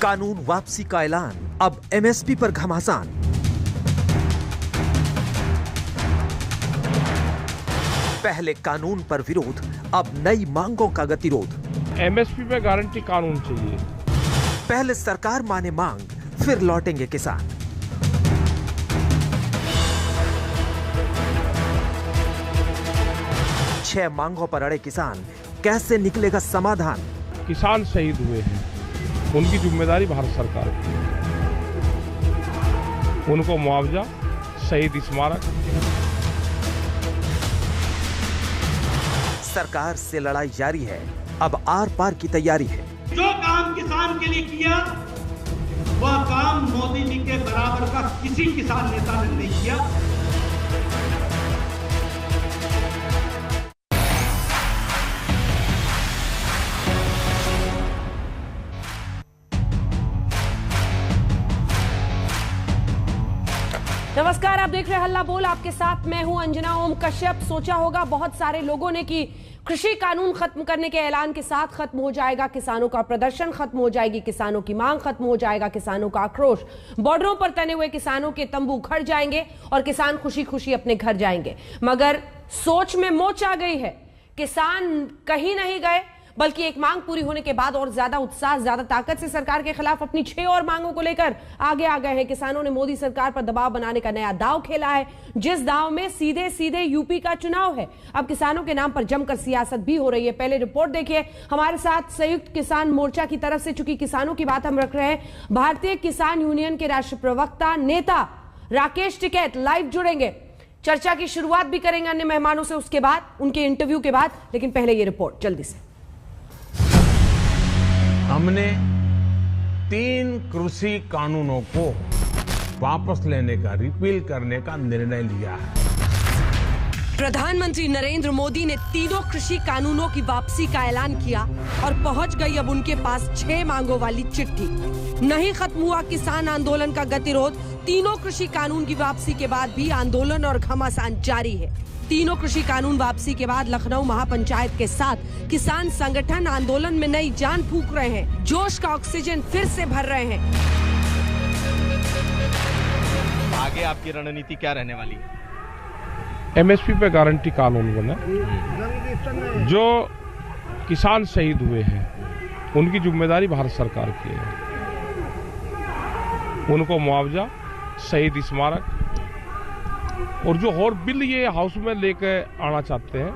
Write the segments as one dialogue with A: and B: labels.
A: कानून वापसी का ऐलान, अब एमएसपी पर घमासान। पहले कानून पर विरोध, अब नई मांगों का गतिरोध।
B: एमएसपी पे गारंटी कानून चाहिए।
A: पहले सरकार माने मांग, फिर लौटेंगे किसान। छह मांगों पर अड़े किसान, कैसे निकलेगा समाधान?
B: किसान शहीद हुए हैं, उनकी जिम्मेदारी भारत सरकार की है। उनको मुआवजा, शहीद स्मारक।
A: सरकार से लड़ाई जारी है, अब आर पार की तैयारी है।
C: जो काम किसान के लिए किया, वह काम मोदी जी के बराबर का किसी किसान नेता ने नहीं किया।
D: नमस्कार, आप देख रहे हैं हल्ला बोल। आपके साथ मैं हूं अंजना ओम कश्यप। सोचा होगा बहुत सारे लोगों ने कि कृषि कानून खत्म करने के ऐलान के साथ खत्म हो जाएगा किसानों का प्रदर्शन, खत्म हो जाएगी किसानों की मांग, खत्म हो जाएगा किसानों का आक्रोश, बॉर्डरों पर तने हुए किसानों के तंबू उखड़ जाएंगे और किसान खुशी खुशी अपने घर जाएंगे। मगर सोच में मोच आ गई है। किसान कहीं नहीं गए, बल्कि एक मांग पूरी होने के बाद और ज्यादा उत्साह, ज्यादा ताकत से सरकार के खिलाफ अपनी 6 और मांगों को लेकर आगे आ गए हैं। किसानों ने मोदी सरकार पर दबाव बनाने का नया दांव खेला है, जिस दांव में सीधे सीधे यूपी का चुनाव है। अब किसानों के नाम पर जमकर सियासत भी हो रही है। पहले रिपोर्ट देखिए। हमारे साथ संयुक्त किसान मोर्चा की तरफ से, चूंकि किसानों की बात हम रख रहे हैं, भारतीय किसान यूनियन के राष्ट्रीय प्रवक्ता नेता राकेश टिकैत लाइव जुड़ेंगे। चर्चा की शुरुआत भी करेंगे अन्य मेहमानों से, उसके बाद उनके इंटरव्यू के बाद। लेकिन पहले ये रिपोर्ट जल्दी से।
E: हमने 3 कृषि कानूनों को वापस लेने का, रिपील करने का निर्णय लिया है।
D: प्रधानमंत्री नरेंद्र मोदी ने तीनों कृषि कानूनों की वापसी का ऐलान किया और पहुंच गई अब उनके पास 6 मांगों वाली चिट्ठी। नहीं खत्म हुआ किसान आंदोलन का गतिरोध। तीनों कृषि कानून की वापसी के बाद भी आंदोलन और घमासान जारी है। तीनों कृषि कानून वापसी के बाद लखनऊ महापंचायत के साथ किसान संगठन आंदोलन में नई जान फूंक रहे हैं, जोश का ऑक्सीजन फिर से भर रहे हैं।
F: आगे आपकी रणनीति क्या रहने वाली है?
B: एमएसपी पे गारंटी कानून बना। जो किसान शहीद हुए हैं, उनकी जिम्मेदारी भारत सरकार की है। उनको मुआवजा, शहीद स्मारक और जो और बिल ये हाउस में लेकर आना चाहते हैं,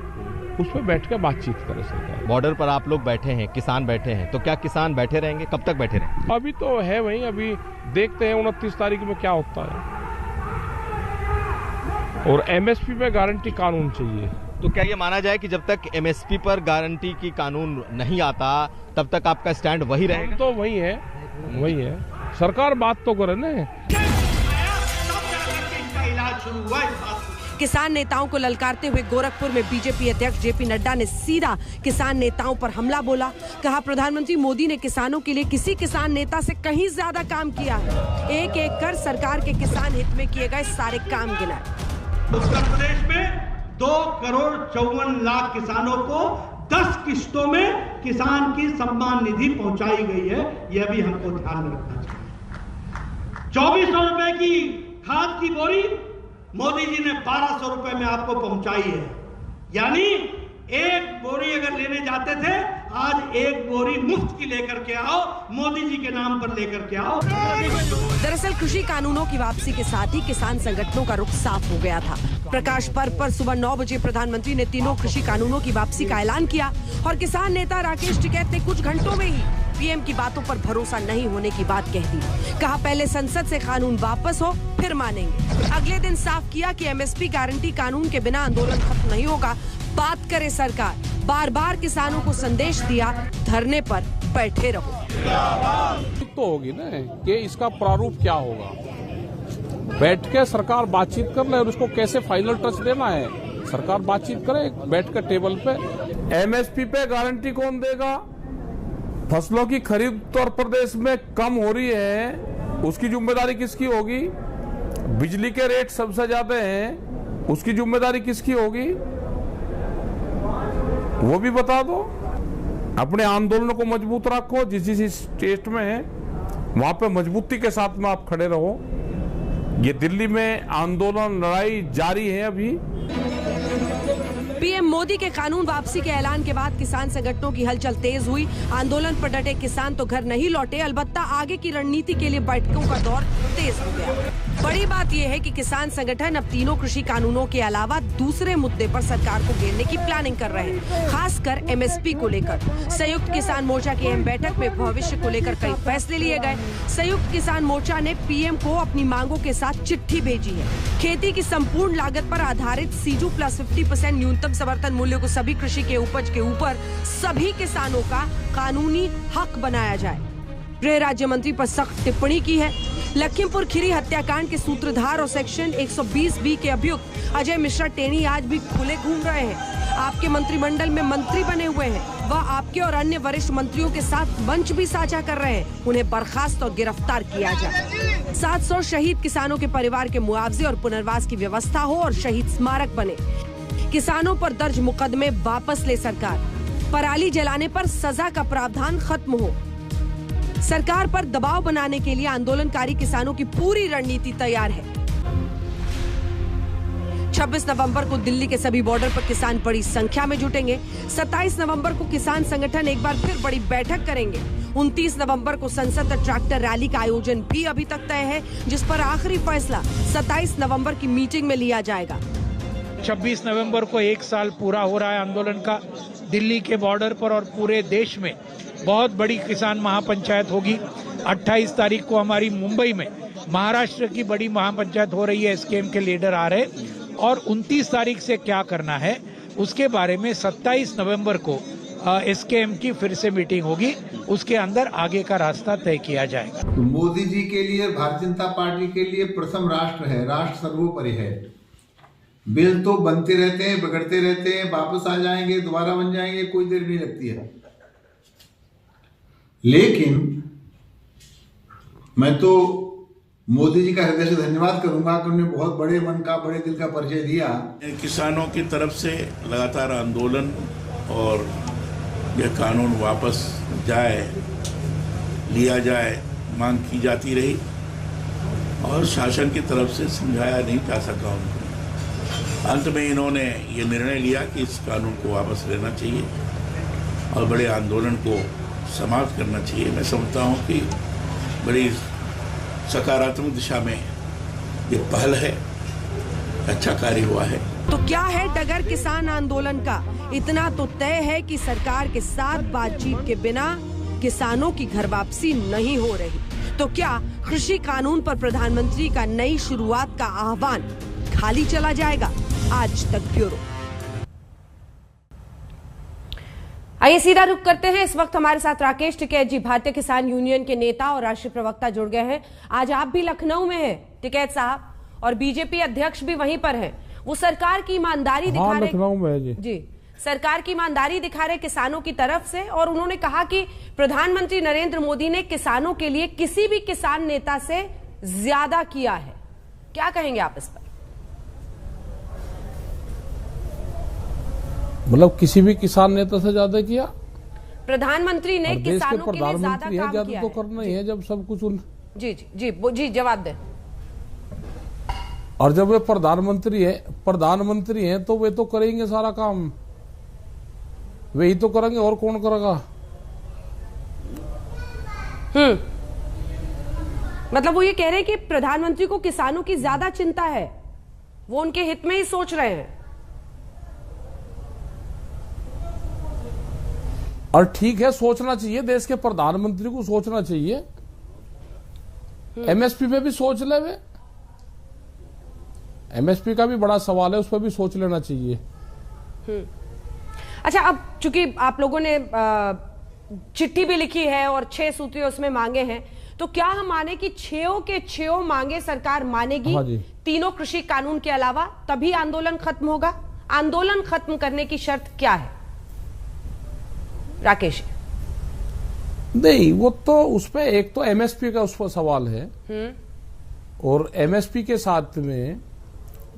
B: उस पर बैठ कर बातचीत करें सरकार।
F: बॉर्डर पर आप लोग बैठे हैं, किसान बैठे हैं, तो क्या किसान बैठे रहेंगे? कब तक बैठे रहेंगे?
B: अभी तो है वहीं, अभी देखते हैं 29 तारीख में क्या होता है। और एमएसपी पे गारंटी कानून चाहिए।
F: तो क्या ये माना जाए कि जब तक एमएसपी पर गारंटी की कानून नहीं आता, तब तक आपका स्टैंड वही रहेगा?
B: तो वही है, वही है। सरकार बात तो करे ना।
D: किसान नेताओं को ललकारते हुए गोरखपुर में बीजेपी अध्यक्ष जेपी नड्डा ने सीधा किसान नेताओं पर हमला बोला। कहा प्रधानमंत्री मोदी ने किसानों के लिए किसी किसान नेता से कहीं ज्यादा काम किया है। एक एक कर सरकार के किसान हित में किए गए सारे काम गिनाए।
C: उत्तर प्रदेश में 2,54,00,000 किसानों को 10 किस्तों में किसान की सम्मान निधि पहुंचाई गई है। यह भी हमको ध्यान में रखना चाहिए। 2400 रुपए की खाद की बोरी मोदी जी ने 1200 रुपए में आपको पहुंचाई है। यानी एक बोरी अगर लेने जाते थे, आज एक बोरी मुफ्त की लेकर के आओ, मोदी जी के नाम पर लेकर के आओ।
D: दरअसल कृषि कानूनों की वापसी के साथ ही किसान संगठनों का रुख साफ हो गया था। प्रकाश पर्व पर सुबह 9 बजे प्रधानमंत्री ने तीनों कृषि कानूनों की वापसी का ऐलान किया और किसान नेता राकेश टिकैत ने कुछ घंटों में ही पीएम की बातों पर भरोसा नहीं होने की बात कह दी। कहा पहले संसद से कानून वापस हो, फिर मानेंगे। अगले दिन साफ किया कि एमएसपी गारंटी कानून के बिना आंदोलन खत्म नहीं होगा। बात करे सरकार। बार बार किसानों को संदेश दिया, धरने पर बैठे रहो।
B: तो होगी ना कि इसका प्रारूप क्या होगा। बैठ के सरकार बातचीत कर ले और उसको कैसे फाइनल टच देना है, सरकार बातचीत करे बैठ कर टेबल पे। एमएसपी पे गारंटी कौन देगा? फसलों की खरीद उत्तर प्रदेश में कम हो रही है, उसकी जिम्मेदारी किसकी होगी? बिजली के रेट सबसे ज्यादा हैं, उसकी जिम्मेदारी किसकी होगी? वो भी बता दो। अपने आंदोलनों को मजबूत रखो। जिस जिस स्टेट में वहां पे मजबूती के साथ में आप खड़े रहो। ये दिल्ली में आंदोलन लड़ाई जारी है अभी।
D: पीएम मोदी के कानून वापसी के ऐलान के बाद किसान संगठनों की हलचल तेज हुई। आंदोलन पर डटे किसान तो घर नहीं लौटे, अलबत्ता आगे की रणनीति के लिए बैठकों का दौर तेज हो गया। बड़ी बात यह है कि किसान संगठन अब तीनों कृषि कानूनों के अलावा दूसरे मुद्दे पर सरकार को घेरने की प्लानिंग कर रहे हैं, खासकर एमएसपी को लेकर। संयुक्त किसान मोर्चा की अहम बैठक में भविष्य को लेकर कई फैसले लिए गए। संयुक्त किसान मोर्चा ने पीएम को अपनी मांगों के साथ चिट्ठी भेजी है। खेती की संपूर्ण लागत पर आधारित सीजू प्लस 50% न्यूनतम समर्थन मूल्य को सभी कृषि के उपज के ऊपर सभी किसानों का कानूनी हक बनाया जाए। गृह राज्य मंत्री पर सख्त टिप्पणी की है। लखीमपुर खीरी हत्याकांड के सूत्रधार और सेक्शन 120B के अभियुक्त अजय मिश्रा टेनी आज भी खुले घूम रहे हैं। आपके मंत्रिमंडल में मंत्री बने हुए हैं। वह आपके और अन्य वरिष्ठ मंत्रियों के साथ मंच भी साझा कर रहे हैं। उन्हें बर्खास्त और गिरफ्तार किया जाए। 700 शहीद किसानों के परिवार के मुआवजे और पुनर्वास की व्यवस्था हो और शहीद स्मारक बने। किसानों पर दर्ज मुकदमे वापस ले सरकार। पराली जलाने पर सजा का प्रावधान खत्म हो। सरकार पर दबाव बनाने के लिए आंदोलनकारी किसानों की पूरी रणनीति तैयार है। 26 नवंबर को दिल्ली के सभी बॉर्डर पर किसान बड़ी संख्या में जुटेंगे। 27 नवंबर को किसान संगठन एक बार फिर बड़ी बैठक करेंगे। 29 नवंबर को संसद तक ट्रैक्टर रैली का आयोजन भी अभी तक तय है, जिस पर आखिरी फैसला 27 नवंबर की मीटिंग में लिया जाएगा।
G: 26 नवंबर को 1 साल पूरा हो रहा है आंदोलन का। दिल्ली के बॉर्डर पर और पूरे देश में बहुत बड़ी किसान महापंचायत होगी। 28 तारीख को हमारी मुंबई में महाराष्ट्र की बड़ी महापंचायत हो रही है, एसकेएम के लीडर आ रहे, और 29 तारीख से क्या करना है उसके बारे में 27 नवंबर को एसकेएम की फिर से मीटिंग होगी। उसके अंदर आगे का रास्ता तय किया जाएगा।
H: तो मोदी जी के लिए, भारतीय जनता पार्टी के लिए प्रथम राष्ट्र है, राष्ट्र सर्वोपरि है। बिल तो बनते रहते हैं, बिगड़ते रहते हैं, वापस आ जाएंगे, दोबारा बन जाएंगे, कोई देर नहीं लगती है। लेकिन मैं तो मोदी जी का हृदय से धन्यवाद करूंगा कि उन्होंने बहुत बड़े मन का, बड़े दिल का परिचय दिया।
I: किसानों की तरफ से लगातार आंदोलन और यह कानून वापस जाए, लिया जाए, मांग की जाती रही और शासन की तरफ से समझाया नहीं जा सका उनको। अंत में इन्होंने ये निर्णय लिया कि इस कानून को वापस लेना चाहिए और बड़े आंदोलन को समाप्त करना चाहिए। मैं समझता हूँ कि बड़ी सकारात्मक दिशा में ये पहल है, अच्छा कार्य हुआ है।
D: तो क्या है डगर किसान आंदोलन का? इतना तो तय है कि सरकार के साथ बातचीत के बिना किसानों की घर वापसी नहीं हो रही। तो क्या कृषि कानून पर प्रधानमंत्री का नई शुरुआत का आह्वान खाली चला जाएगा? आज तक ब्यूरो। आइए सीधा रुख करते हैं। इस वक्त हमारे साथ राकेश टिकैत जी, भारतीय किसान यूनियन के नेता और राष्ट्रीय प्रवक्ता जुड़ गए हैं। आज आप भी लखनऊ में हैं टिकैत साहब, और बीजेपी अध्यक्ष भी वहीं पर हैं। वो सरकार की ईमानदारी दिखा रहे,
B: लखनऊ में
D: जी सरकार की ईमानदारी दिखा रहे किसानों की तरफ से, और उन्होंने कहा कि प्रधानमंत्री नरेंद्र मोदी ने किसानों के लिए किसी भी किसान नेता से ज्यादा किया है। क्या कहेंगे आप इस पर?
B: मतलब किसी भी किसान नेता से ज्यादा किया?
D: प्रधानमंत्री ने किसानों के लिए ज्यादा काम किया
B: तो करना ही है जब सब कुछ
D: जी जी जी जी जवाब दें।
B: और जब वे प्रधानमंत्री हैं तो वे तो करेंगे सारा काम, वे ही तो करेंगे, और कौन करेगा?
D: मतलब वो ये कह रहे हैं कि प्रधानमंत्री को किसानों की ज्यादा चिंता है, वो उनके हित में ही सोच रहे हैं।
B: और ठीक है, सोचना चाहिए, देश के प्रधानमंत्री को सोचना चाहिए। एमएसपी पे भी सोच ले वे, एमएसपी का भी बड़ा सवाल है, उस पर भी सोच लेना चाहिए।
D: अच्छा, अब चूंकि आप लोगों ने चिट्ठी भी लिखी है और 6 सूत्री उसमें मांगे हैं, तो क्या हम माने कि 6 के 6 मांगे सरकार मानेगी?
B: हाँ जी।
D: तीनों कृषि कानून के अलावा तभी आंदोलन खत्म होगा? आंदोलन खत्म करने की शर्त क्या है राकेश?
B: नहीं, वो तो उस पे एक तो एमएसपी का उस पर सवाल है, और एमएसपी के साथ में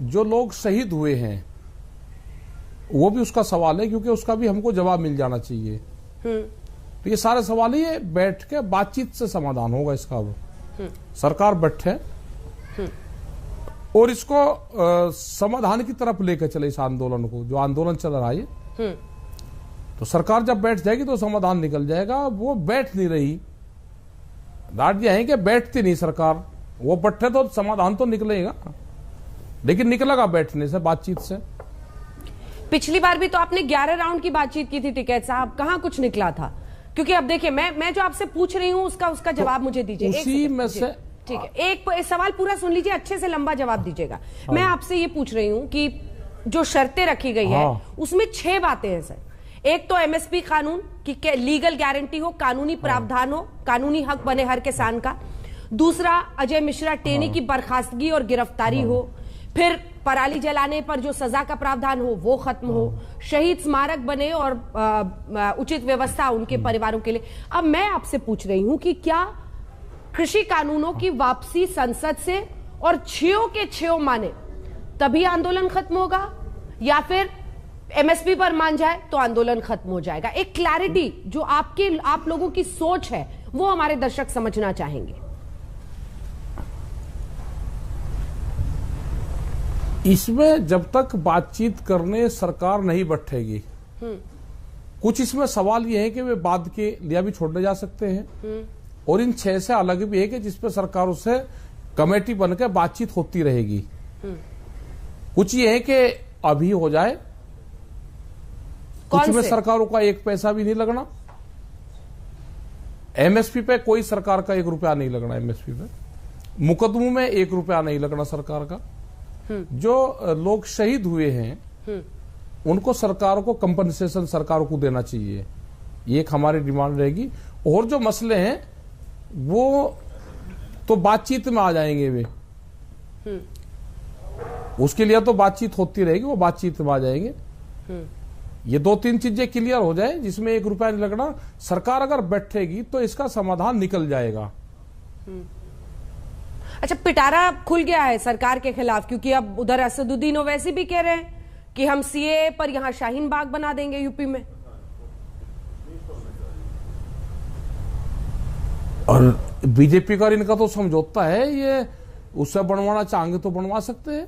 B: जो लोग शहीद हुए हैं वो भी उसका सवाल है, क्योंकि उसका भी हमको जवाब मिल जाना चाहिए। तो ये सारे सवाल ही ये बैठ के बातचीत से समाधान होगा इसका। अब सरकार बैठे और इसको समाधान की तरफ लेकर चले इस आंदोलन को, जो आंदोलन चल रहा है। तो सरकार जब बैठ जाएगी तो समाधान निकल जाएगा। वो बैठ नहीं रही, बात यह है कि बैठती नहीं सरकार। वो बैठे तो समाधान तो निकलेगा, लेकिन निकलेगा बैठने से, बातचीत से।
D: पिछली बार भी तो आपने 11 राउंड की बातचीत की थी टिकैत साहब, कहां कुछ निकला था? क्योंकि अब देखिए मैं जो आपसे पूछ रही हूं उसका जवाब मुझे दीजिए।
B: उसी में से
D: ठीक है, एक सवाल पूरा सुन लीजिए, अच्छे से लंबा जवाब दीजिएगा। मैं आपसे ये पूछ रही हूं कि जो शर्तें रखी गई है उसमें 6 बातें हैं सर। एक तो एमएसपी कानून की लीगल गारंटी हो, कानूनी प्रावधान हो, कानूनी हक बने हर किसान का। दूसरा, अजय मिश्रा टेनी की बर्खास्तगी और गिरफ्तारी हो। फिर पराली जलाने पर जो सजा का प्रावधान हो वो खत्म हो। शहीद स्मारक बने और उचित व्यवस्था उनके परिवारों के लिए। अब मैं आपसे पूछ रही हूं कि क्या कृषि कानूनों की वापसी संसद से और 6 के 6 माने तभी आंदोलन खत्म होगा, या फिर एमएसपी पर मान जाए तो आंदोलन खत्म हो जाएगा? एक क्लैरिटी जो आप लोगों की सोच है वो हमारे दर्शक समझना चाहेंगे।
B: इसमें जब तक बातचीत करने सरकार नहीं बैठेगी, कुछ इसमें सवाल ये है कि वे बाद के लिए भी छोड़ने जा सकते हैं, और इन 6 से अलग भी है कि जिसपे सरकारों से कमेटी बनकर बातचीत होती रहेगी। कुछ ये है कि अभी हो जाए, कुछ में सरकारों का 1 पैसा भी नहीं लगना। एमएसपी पे कोई सरकार का 1 रुपया नहीं लगना। एमएसपी पे मुकदमों में 1 रुपया नहीं लगना सरकार का। जो लोग शहीद हुए हैं उनको सरकारों को कंपनसेशन सरकारों को देना चाहिए, ये एक हमारी डिमांड रहेगी। और जो मसले हैं वो तो बातचीत में आ जाएंगे वे, उसके लिए तो बातचीत होती रहेगी, वो बातचीत में आ जाएंगे। ये 2-3 चीजें क्लियर हो जाए जिसमें 1 रुपया नहीं लगना, सरकार अगर बैठेगी तो इसका समाधान निकल जाएगा।
D: अच्छा, पिटारा खुल गया है सरकार के खिलाफ, क्योंकि अब उधर असदुद्दीन ओवैसी भी कह रहे हैं कि हम सीए पर यहां शाहीन बाग बना देंगे यूपी में।
B: और बीजेपी का इनका तो समझौता है, ये उससे बनवाना चाहेंगे तो बनवा सकते हैं।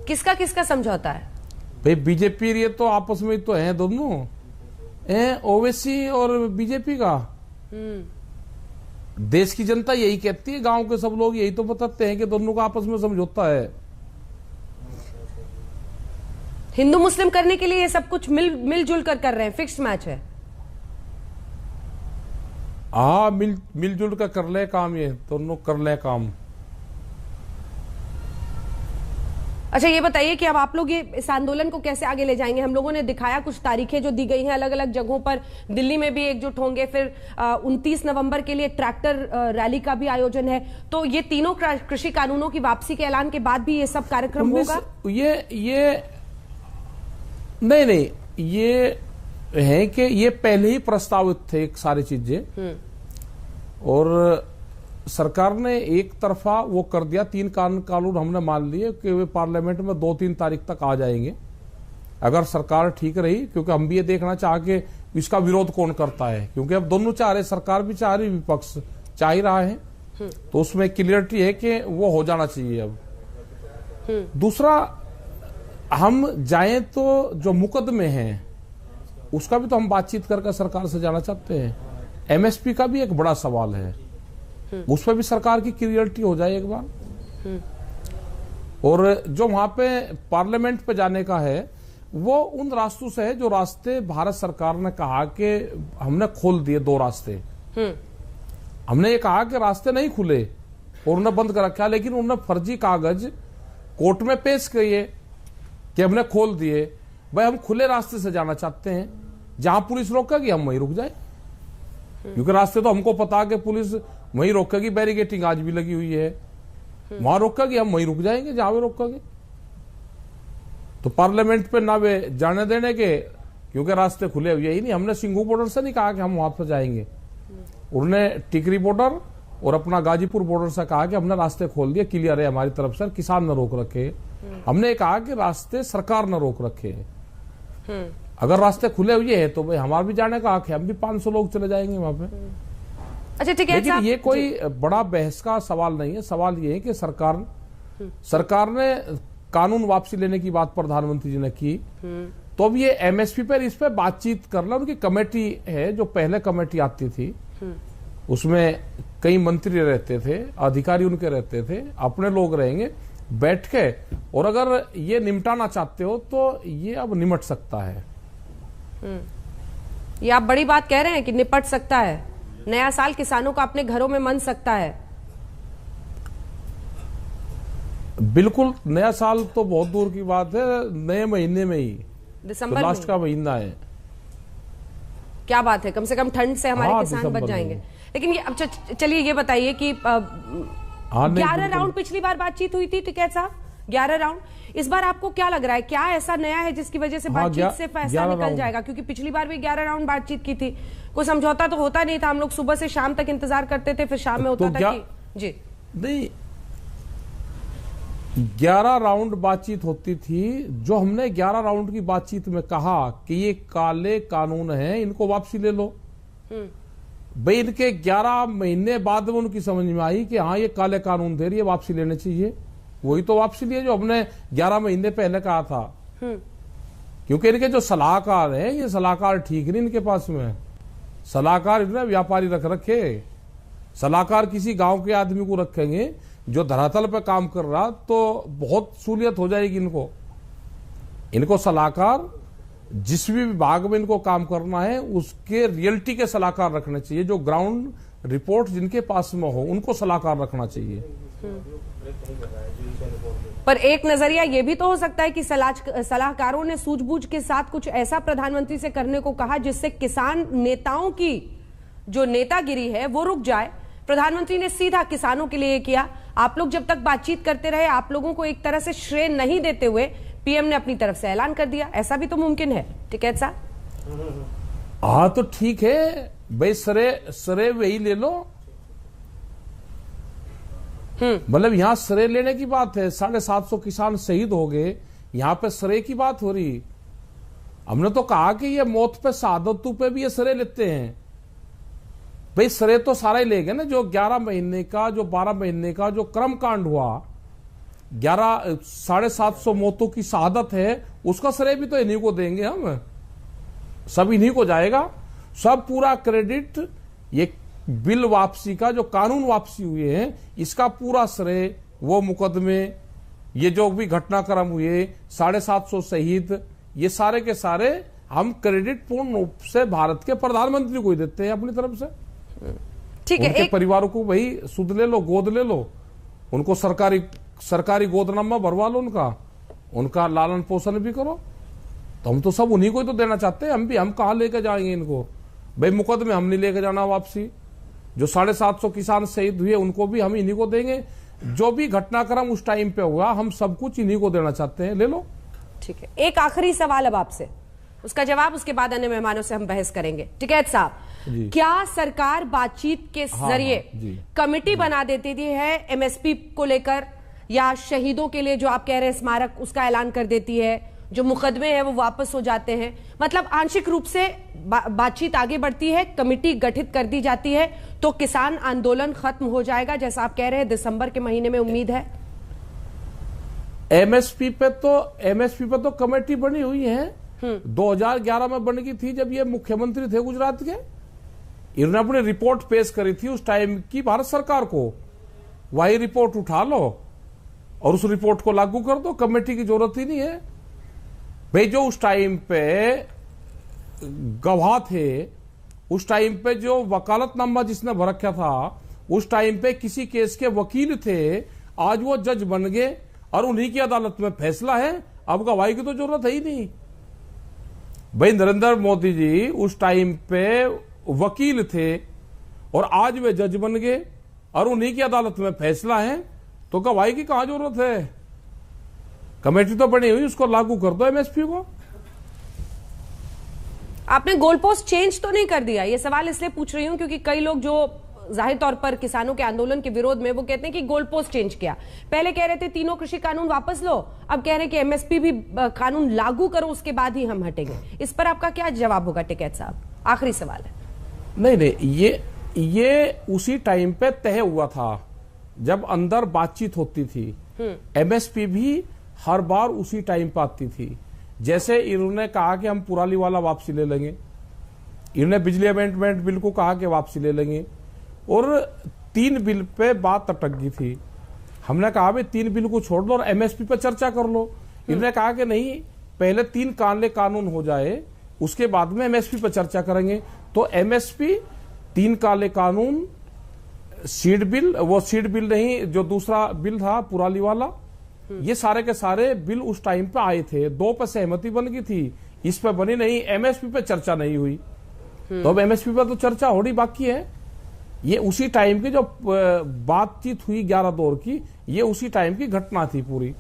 D: किसका किसका समझौता है
B: भाई? बीजेपी ये तो आपस में तो है दोनों, ओवैसी और बीजेपी का। देश की जनता यही कहती है, गांव के सब लोग यही तो बताते हैं कि दोनों का आपस में समझौता है।
D: हिंदू मुस्लिम करने के लिए ये सब कुछ मिलजुल कर रहे हैं, फिक्स्ड मैच है।
B: हाँ, मिलजुल कर ले काम, ये दोनों कर ले काम।
D: अच्छा, ये बताइए कि अब आप लोग ये इस आंदोलन को कैसे आगे ले जाएंगे? हम लोगों ने दिखाया कुछ तारीखें जो दी गई हैं अलग अलग जगहों पर। दिल्ली में भी एकजुट होंगे, फिर 29 नवंबर के लिए ट्रैक्टर रैली का भी आयोजन है। तो ये तीनों कृषि कानूनों की वापसी के ऐलान के बाद भी ये सब कार्यक्रम होगा?
B: ये नहीं, ये है कि ये पहले ही प्रस्तावित थे सारी चीजें, और सरकार ने एक तरफा वो कर दिया। 3 कानून हमने मान लिए कि वे पार्लियामेंट में 2-3 तारीख तक आ जाएंगे, अगर सरकार ठीक रही। क्योंकि हम भी ये देखना चाह के इसका विरोध कौन करता है, क्योंकि अब दोनों चाह रहे, सरकार भी चाह रही, विपक्ष चाह ही रहा है। तो उसमें क्लियरिटी है कि वो हो जाना चाहिए अब। दूसरा, हम जाए तो जो मुकदमे हैं उसका भी तो हम बातचीत करके सरकार से जाना चाहते हैं। एमएसपी का भी एक बड़ा सवाल है, उस पर भी सरकार की क्लियरिटी हो जाए एक बार। और जो वहां पे पार्लियामेंट पे जाने का है वो उन रास्तों से है जो रास्ते भारत सरकार ने कहा कि हमने खोल दिए। 2 रास्ते हमने ये कहा कि रास्ते नहीं खुले और उन्हें बंद कर रखा, लेकिन उन्होंने फर्जी कागज कोर्ट में पेश किए कि हमने खोल दिए। भाई, हम खुले रास्ते से जाना चाहते हैं, जहां पुलिस रोकेगी हम वहीं रुक जाए, क्योंकि रास्ते तो हमको पता कि पुलिस वहीं रोकेगी, बैरिकेटिंग आज भी लगी हुई है, वहां रोकेगी हम वहीं रुक जाएंगे जहां वे रोकेगी। तो पार्लियामेंट पे ना वे जाने देने के, क्योंकि रास्ते खुले हुए ही नहीं। हमने सिंघू बॉर्डर से नहीं कहा कि हम वहां पर जाएंगे, उन्होंने टिकरी बॉर्डर और अपना गाजीपुर बॉर्डर से कहा कि हमने रास्ते खोल दिए, क्लियर है हमारी तरफ से, किसान न रोक रखे। हमने कहा कि रास्ते सरकार न रोक रखे। अगर रास्ते खुले हुए हैं तो भाई हमारा भी जाने का हक है, हम भी 500 लोग चले जाएंगे वहां पे।
D: अच्छा ठीक है,
B: लेकिन ये कोई बड़ा बहस का सवाल नहीं है। सवाल ये है कि सरकार ने कानून वापसी लेने की बात प्रधानमंत्री जी ने की, तो अब ये एमएसपी पर इस पे बातचीत करना, उनकी कमेटी है, जो पहले कमेटी आती थी उसमें कई मंत्री रहते थे, अधिकारी उनके रहते थे, अपने लोग रहेंगे, बैठ के, और अगर ये निपटाना चाहते हो तो ये अब निपट सकता है।
D: ये आप बड़ी बात कह रहे हैं कि निपट सकता है, नया साल किसानों का अपने घरों में मन सकता है।
B: बिल्कुल, नया साल तो बहुत दूर की बात है, नए महीने में ही,
D: दिसंबर
B: तो लास्ट का महीना है।
D: क्या बात है, कम से कम ठंड से हमारे किसान बच जाएंगे। लेकिन ये अब चलिए ये बताइए कि 11 राउंड पिछली बार बातचीत हुई थी टिकैत साहब, 11 राउंड, इस बार आपको क्या लग रहा है, क्या ऐसा नया है जिसकी वजह से बातचीत से फैसला निकल जाएगा? क्योंकि पिछली बार भी 11 राउंड बातचीत की थी, कोई समझौता तो होता नहीं था, हम लोग सुबह से शाम तक इंतजार करते थे, फिर शाम में होता था कि जी
B: नहीं, 11 राउंड बातचीत होती थी। जो हमने 11 राउंड की बातचीत में कहा कि ये काले कानून हैं, इनको वापसी ले लो, भाई इनके 11 महीने बाद में उनकी समझ में आई कि हाँ ये काले कानून थे, ये वापसी लेने चाहिए, वही तो वापसी लिए जो हमने 11 महीने पहले कहा था। क्योंकि इनके जो सलाहकार हैं, ये सलाहकार ठीक नहीं इनके पास में, सलाहकार इतने व्यापारी रख रखे, सलाहकार किसी गांव के आदमी को रखेंगे जो धरातल पे काम कर रहा, तो बहुत सहूलियत हो जाएगी इनको सलाहकार जिस भी विभाग में इनको काम करना है उसके रियलिटी के सलाहकार रखने चाहिए, जो ग्राउंड रिपोर्ट जिनके पास में हो उनको सलाहकार रखना चाहिए।
D: पर एक नजरिया ये भी तो हो सकता है कि सलाहकारों ने सूझबूझ के साथ कुछ ऐसा प्रधानमंत्री से करने को कहा जिससे किसान नेताओं की जो नेतागिरी है वो रुक जाए। प्रधानमंत्री ने सीधा किसानों के लिए किया, आप लोग जब तक बातचीत करते रहे, आप लोगों को एक तरह से श्रेय नहीं देते हुए पीएम ने अपनी तरफ से ऐलान कर दिया, ऐसा भी तो मुमकिन है टिकैत साहब?
B: हाँ तो ठीक है भाई, श्रेय वही ले लो, मतलब यहां श्रेय लेने की बात है, 750 किसान शहीद हो गए, यहां पे श्रेय की बात हो रही। हमने तो कहा कि ये मौत पे शहादतों पे भी ये श्रेय लेते हैं, भाई श्रेय तो सारा ही ले गए ना, जो 11 महीने का, जो 12 महीने का जो क्रम कांड हुआ, 750 मौतों की शहादत है, उसका श्रेय भी तो इन्हीं को देंगे हम, सब इन्हीं को जाएगा, सब पूरा क्रेडिट ये बिल वापसी का, जो कानून वापसी हुए हैं, इसका पूरा श्रेय, वो मुकदमे, ये जो भी घटनाक्रम हुए, 750 शहीद, ये सारे के सारे हम क्रेडिट पूर्ण रूप से भारत के प्रधानमंत्री को ही देते हैं अपनी तरफ से।
D: ठीक है,
B: उनके परिवारों को भाई सुध ले लो, गोद ले लो, उनको सरकारी गोदनामा भरवा लो, उनका लालन पोषण भी करो, तो हम तो सब उन्हीं को ही तो देना चाहते हैं। हम कहां लेके जाएंगे इनको, भाई मुकदमे हम नहीं लेके जाना वापसी, जो 750 किसान शहीद हुए उनको भी हम इन्हीं को देंगे, जो भी घटनाक्रम उस टाइम पे हुआ हम सब कुछ इन्हीं को देना चाहते हैं, ले लो।
D: ठीक है, एक आखिरी सवाल अब आपसे, उसका जवाब उसके बाद अन्य मेहमानों से हम बहस करेंगे। टिकैत साहब, क्या सरकार बातचीत के जरिए कमेटी बना देती है एमएसपी को लेकर, या शहीदों के लिए जो आप कह रहे हैं स्मारक, उसका ऐलान कर देती है, जो मुकदमे हैं वो वापस हो जाते हैं, मतलब आंशिक रूप से बातचीत आगे बढ़ती है, कमेटी गठित कर दी जाती है, तो किसान आंदोलन खत्म हो जाएगा जैसा आप कह रहे हैं, दिसंबर के महीने में उम्मीद है?
B: एमएसपी पे तो कमेटी बनी हुई है, 2011 में बन गई थी जब ये मुख्यमंत्री थे गुजरात के, इन्होंने अपनी रिपोर्ट पेश करी थी उस टाइम की भारत सरकार को, वही रिपोर्ट उठा लो और उस रिपोर्ट को लागू कर दो, कमेटी की जरूरत ही नहीं है भाई। जो उस टाइम पे गवाह थे, उस टाइम पे जो वकालतनामा जिसने भर रखा था, उस टाइम पे किसी केस के वकील थे, आज वो जज बन गए और उन्हीं की अदालत में फैसला है, अब गवाही की तो जरूरत है ही नहीं भाई। नरेंद्र मोदी जी उस टाइम पे वकील थे और आज वे जज बन गए और उन्हीं की अदालत में फैसला है, तो गवाही की कहां जरूरत है? कमेटी तो बनी हुई, उसको लागू कर दो एमएसपी को।
D: आपने गोल पोस्ट चेंज तो नहीं कर दिया? ये सवाल इसलिए पूछ रही हूं क्योंकि कई लोग जो जाहिर तौर पर किसानों के आंदोलन के विरोध में वो कहते हैं कि गोल पोस्ट चेंज किया। पहले कह रहे थे तीनों कृषि कानून वापस लो, अब कह रहे हैं कि एमएसपी भी कानून लागू करो, उसके बाद ही हम हटेंगे। इस पर आपका क्या जवाब होगा टिकैत साहब? आखिरी सवाल है।
B: नहीं, ये उसी टाइम पे तय हुआ था जब अंदर बातचीत होती थी। एमएसपी भी हर बार उसी टाइम पे आती थी। जैसे इन्होंने कहा कि हम पुराली वाला वापसी ले लेंगे, इन्होंने बिजली अमेंडमेंट बिल को कहा कि वापसी ले लेंगे, और 3 बिल पे बात अटक गई थी। हमने कहा भाई 3 बिल को छोड़ दो और एमएसपी पे चर्चा कर लो। इन्होंने कहा कि नहीं, पहले 3 काले कानून हो जाए, उसके बाद में एमएसपी पे चर्चा करेंगे। तो एमएसपी, 3 काले कानून, सीड बिल, वो सीड बिल नहीं जो दूसरा बिल था पुराली वाला, ये सारे के सारे बिल उस टाइम पे आए थे। 2 पे सहमति बन गई थी, इस पे बनी नहीं, एमएसपी पे चर्चा नहीं हुई। तो अब एमएसपी पे तो चर्चा होनी बाकी है। ये उसी टाइम की जो बातचीत हुई 11 दौर की, ये उसी टाइम की घटना थी पूरी।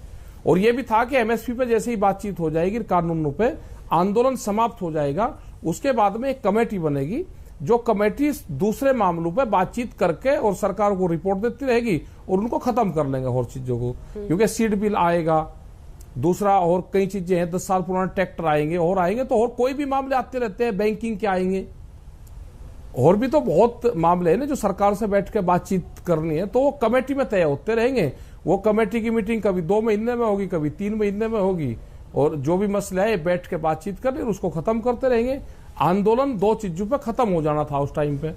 B: और ये भी था कि एमएसपी पे जैसे ही बातचीत हो जाएगी, कानूनों पे आंदोलन समाप्त हो जाएगा, उसके बाद में एक कमेटी बनेगी, जो कमेटी दूसरे मामलों पे बातचीत करके और सरकार को रिपोर्ट देती रहेगी और उनको खत्म कर लेंगे और चीजों को। क्योंकि सीड बिल आएगा, दूसरा और कई चीजें हैं, 10 साल पुराने ट्रैक्टर आएंगे, तो और कोई भी मामले आते रहते हैं, बैंकिंग के आएंगे, और भी तो बहुत मामले हैं ना जो सरकार से बैठ के बातचीत करनी है। तो वो कमेटी में तय होते रहेंगे। वो कमेटी की मीटिंग कभी 2 महीने में होगी, कभी 3 महीने में होगी, और जो भी मसला है बैठ के बातचीत करनी, उसको खत्म करते रहेंगे। आंदोलन 2 चीजों पे खत्म हो जाना था उस टाइम पे।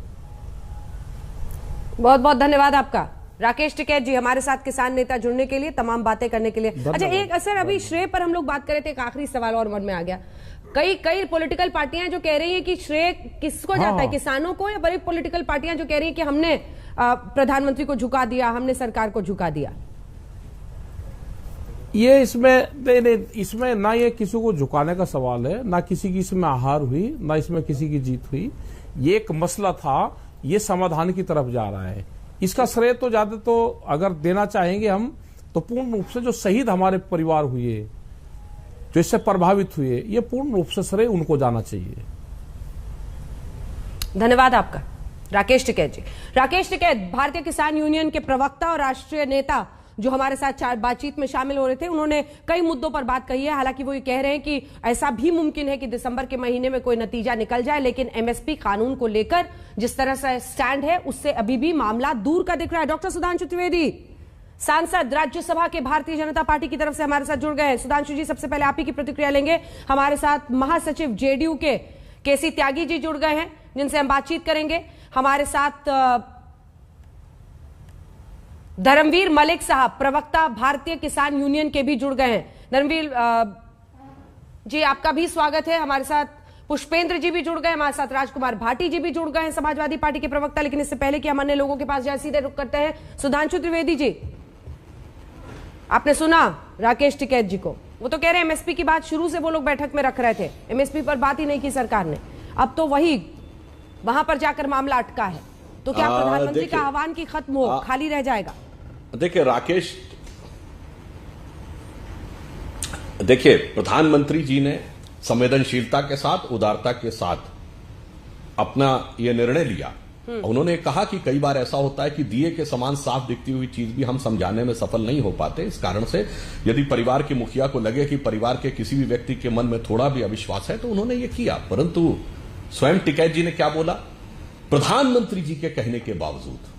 D: बहुत बहुत धन्यवाद आपका राकेश टिकैत जी, हमारे साथ किसान नेता जुड़ने के लिए, तमाम बातें करने के लिए। अच्छा, एक असर अभी श्रेय पर हम लोग बात कर रहे थे, एक आखिरी सवाल और मन में आ गया। कई पॉलिटिकल पार्टियां जो कह रही हैं कि श्रेय किसको जाता है, किसानों को, या बड़ी पॉलिटिकल पार्टियां जो कह रही है कि हमने प्रधानमंत्री को झुका दिया, हमने सरकार को झुका दिया।
B: ये इसमें ना ये किसी को झुकाने का सवाल है, ना किसी की इसमें हार हुई, ना इसमें किसी की जीत हुई। ये एक मसला था, ये समाधान की तरफ जा रहा है। इसका श्रेय तो ज्यादा तो अगर देना चाहेंगे हम, तो पूर्ण रूप से जो शहीद हमारे परिवार हुए, जो इससे प्रभावित हुए, ये पूर्ण रूप से श्रेय उनको जाना चाहिए।
D: धन्यवाद आपका राकेश टिकैत जी। राकेश टिकैत भारतीय किसान यूनियन के प्रवक्ता और राष्ट्रीय नेता जो हमारे साथ बातचीत में शामिल हो रहे थे, उन्होंने कई मुद्दों पर बात कही है। हालांकि वो ये कह रहे हैं कि ऐसा भी मुमकिन है कि दिसंबर के महीने में कोई नतीजा निकल जाए, लेकिन एमएसपी कानून को लेकर जिस तरह से स्टैंड है, उससे अभी भी मामला दूर का दिख रहा है। डॉक्टर सुधांशु त्रिवेदी, सांसद राज्यसभा के भारतीय जनता पार्टी की तरफ से हमारे साथ जुड़ गए हैं। सुधांशु जी, सबसे पहले आप ही की प्रतिक्रिया लेंगे। हमारे साथ महासचिव जेडीयू के केसी त्यागी जी जुड़ गए हैं, जिनसे हम बातचीत करेंगे। हमारे साथ धर्मवीर मलिक साहब, प्रवक्ता भारतीय किसान यूनियन के भी जुड़ गए हैं। धर्मवीर जी, आपका भी स्वागत है। हमारे साथ पुष्पेंद्र जी भी जुड़ गए, हमारे साथ राजकुमार भाटी जी भी जुड़ गए हैं, समाजवादी पार्टी के प्रवक्ता। लेकिन इससे पहले कि हम अन्य लोगों के पास जाए, सीधे रुक करते हैं सुधांशु त्रिवेदी जी। आपने सुना राकेश टिकैत जी को, वो तो कह रहे हैं एमएसपी की बात शुरू से वो लोग बैठक में रख रहे थे, एमएसपी पर बात ही नहीं की सरकार ने। अब तो वही वहां पर जाकर मामला अटका है। तो क्या प्रधानमंत्री का आह्वान की खत्म हो, खाली रह जाएगा?
J: देखिए, प्रधानमंत्री जी ने संवेदनशीलता के साथ, उदारता के साथ अपना यह निर्णय लिया। उन्होंने कहा कि कई बार ऐसा होता है कि दिए के समान साफ दिखती हुई चीज भी हम समझाने में सफल नहीं हो पाते। इस कारण से यदि परिवार के मुखिया को लगे कि परिवार के किसी भी व्यक्ति के मन में थोड़ा भी अविश्वास है, तो उन्होंने ये किया। परंतु स्वयं टिकैत जी ने क्या बोला? प्रधानमंत्री जी के कहने के बावजूद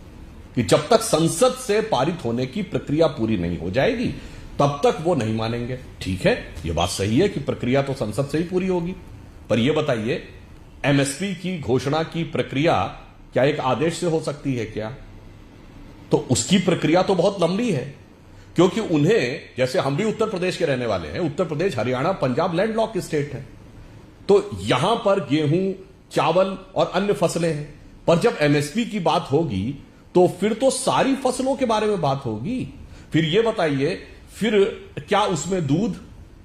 J: कि जब तक संसद से पारित होने की प्रक्रिया पूरी नहीं हो जाएगी, तब तक वो नहीं मानेंगे। ठीक है, ये बात सही है कि प्रक्रिया तो संसद से ही पूरी होगी, पर यह बताइए, एमएसपी की घोषणा की प्रक्रिया क्या एक आदेश से हो सकती है क्या? तो उसकी प्रक्रिया तो बहुत लंबी है, क्योंकि उन्हें, जैसे हम भी उत्तर प्रदेश के रहने वाले हैं, उत्तर प्रदेश, हरियाणा, पंजाब लैंडलॉक स्टेट है, तो यहां पर गेहूं, चावल और अन्य फसलें हैं। पर जब एमएसपी की बात होगी तो फिर तो सारी फसलों के बारे में बात होगी। फिर यह बताइए, फिर क्या उसमें दूध,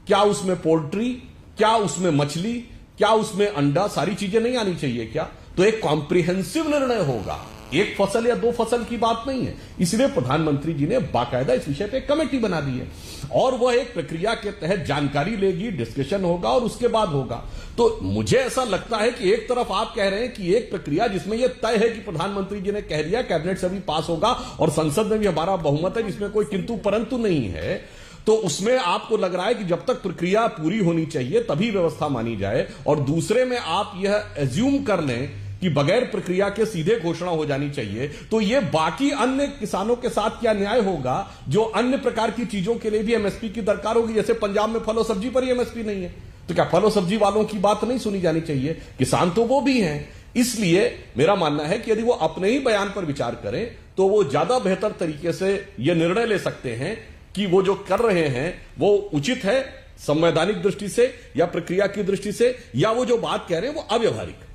J: क्या उसमें पोल्ट्री, क्या उसमें मछली, क्या उसमें अंडा, सारी चीजें नहीं आनी चाहिए क्या? तो एक कॉम्प्रिहेंसिव निर्णय होगा एक फसल या दो फसल की बात नहीं है। इसलिए प्रधानमंत्री जी ने बाकायदा इस विषय पे एक कमेटी बना दी है और वह एक प्रक्रिया के तहत जानकारी लेगी, डिस्कशन होगा और उसके बाद होगा। तो मुझे ऐसा लगता है कि एक तरफ आप कह रहे हैं कि एक प्रक्रिया जिसमें यह तय है कि प्रधानमंत्री जी ने कह दिया, कैबिनेट से भी पास होगा और संसद में भी हमारा बहुमत है जिसमें कोई किंतु परंतु नहीं है, तो उसमें आपको लग रहा है कि जब तक प्रक्रिया पूरी होनी चाहिए तभी व्यवस्था मानी जाए, और दूसरे में आप यह एज्यूम कर लें कि बगैर प्रक्रिया के सीधे घोषणा हो जानी चाहिए, तो यह बाकी अन्य किसानों के साथ क्या न्याय होगा जो अन्य प्रकार की चीजों के लिए भी एमएसपी की दरकार होगी। जैसे पंजाब में फल और सब्जी पर ही एमएसपी नहीं है, तो क्या फल और सब्जी वालों की बात नहीं सुनी जानी चाहिए? किसान तो वो भी हैं। इसलिए मेरा मानना है कि यदि वो अपने ही बयान पर विचार करें तो वो ज्यादा बेहतर तरीके से यह निर्णय ले सकते हैं कि वो जो कर रहे हैं वो उचित है संवैधानिक दृष्टि से या प्रक्रिया की दृष्टि से, या वो जो बात कह रहे हैं वो अव्यवहारिक है।